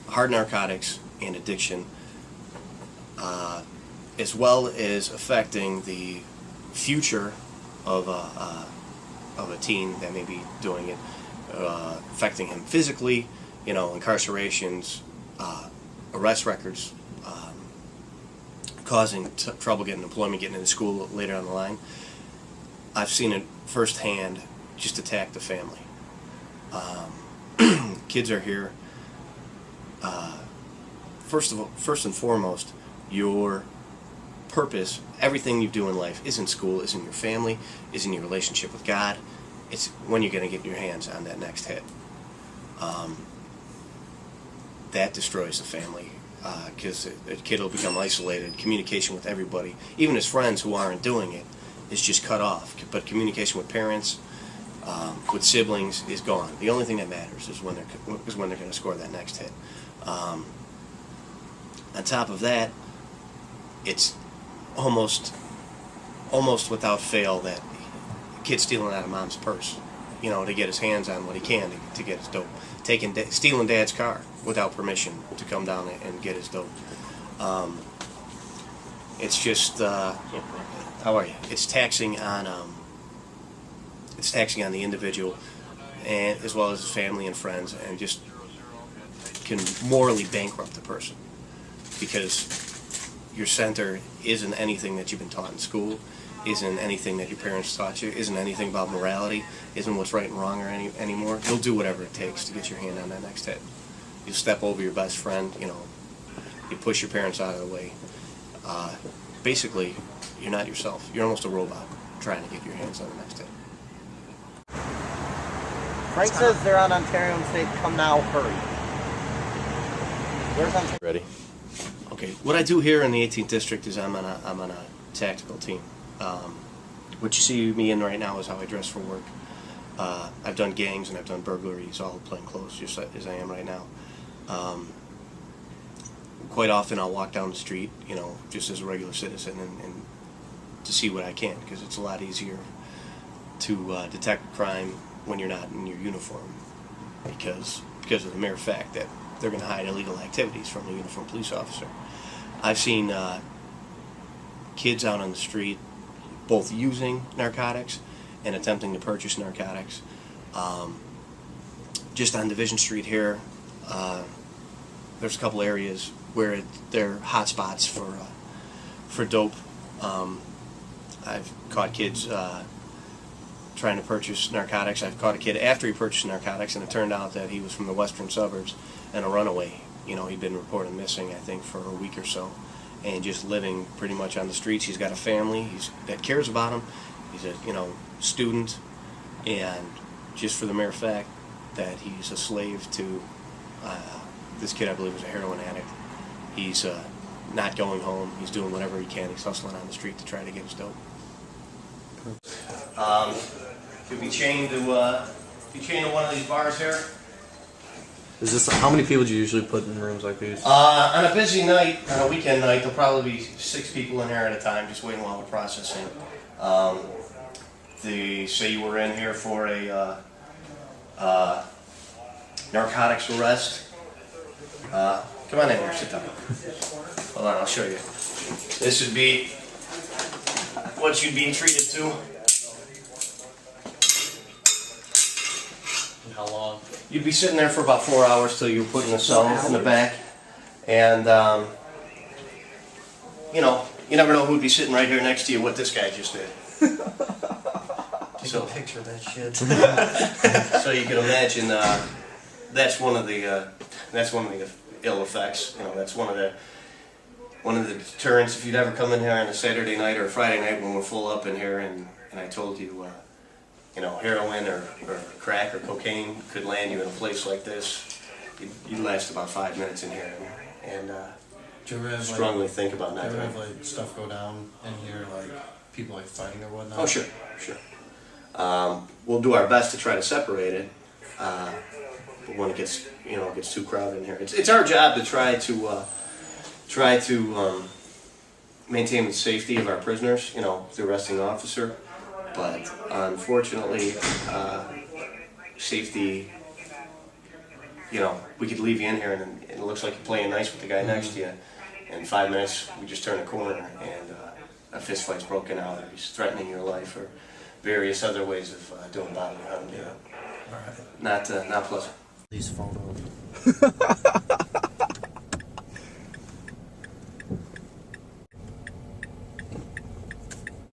hard narcotics and addiction, as well as affecting the future of a teen that may be doing it, affecting him physically, incarcerations, arrest records, causing trouble getting employment, getting into school later on the line. I've seen it firsthand just attack the family. Kids are here. First and foremost, your purpose, everything you do in life, isn't school, isn't your family, isn't your relationship with God. It's when you're going to get your hands on that next hit. That destroys the family, because a kid will become isolated. Communication with everybody, even his friends who aren't doing it, is just cut off. But communication with parents, with siblings, is gone. The only thing that matters is when they're going to score that next hit. On top of that, it's almost without fail that kid stealing out of mom's purse, to get his hands on what he can to get his dope. Stealing dad's car without permission to come down and get his dope. It's just, how are you? It's taxing on the individual, and as well as his family and friends, and just can morally bankrupt the person, because your center isn't anything that you've been taught in school, isn't anything that your parents taught you, isn't anything about morality, isn't what's right and wrong anymore. You'll do whatever it takes to get your hand on that next hit. You step over your best friend, you push your parents out of the way. Basically, you're not yourself. You're almost a robot trying to get your hands on the next hit. Frank says they're on Ontario State. Come now, hurry. Where's Ontario? Ready. Okay, what I do here in the 18th District is I'm on a tactical team. What you see me in right now is how I dress for work. I've done gangs and I've done burglaries, all plain clothes, just as I am right now. Quite often I'll walk down the street, just as a regular citizen, and to see what I can, because it's a lot easier to detect crime when you're not in your uniform, because of the mere fact that they're going to hide illegal activities from a uniformed police officer. I've seen kids out on the street both using narcotics and attempting to purchase narcotics. Just on Division Street here, there's a couple areas where they're hot spots for dope. I've caught kids trying to purchase narcotics. I've caught a kid after he purchased narcotics, and it turned out that he was from the western suburbs and a runaway. He'd been reported missing, I think, for a week or so, and just living pretty much on the streets. He's got a family that cares about him. He's a student, and just for the mere fact that he's a slave to this kid, I believe, was a heroin addict. He's not going home. He's doing whatever he can. He's hustling on the street to try to get his dope. Could be chained to one of these bars here. Is this how many people do you usually put in rooms like these? On a busy night, on a weekend night, there'll probably be 6 people in here at a time, just waiting while we're processing. They say you were in here for a narcotics arrest. Come on in here, sit down. Hold on, I'll show you. This would be what you'd be treated to. How long? You'd be sitting there for about 4 hours till you were put in a cell in the back, and you never know who'd be sitting right here next to you. What this guy just did. So picture that shit. So you can imagine that's one of the ill effects. That's one of the deterrents. If you'd ever come in here on a Saturday night or a Friday night when we're full up in here, and I told you, heroin or crack or cocaine could land you in a place like this, you'd last about 5 minutes in here, and do you ever have, strongly think about not do you doing ever have stuff go down in here, like people fighting or whatnot? Oh, sure. We'll do our best to try to separate it, but when it gets too crowded in here, it's our job to try to maintain the safety of our prisoners, the arresting officer. But unfortunately, safety you know, we could leave you in here and it looks like you're playing nice with the guy next to you. In 5 minutes, we just turn a corner and a fist fight's broken out, or he's threatening your life, or various other ways of doing bodily harm. You know, not pleasant. These photos.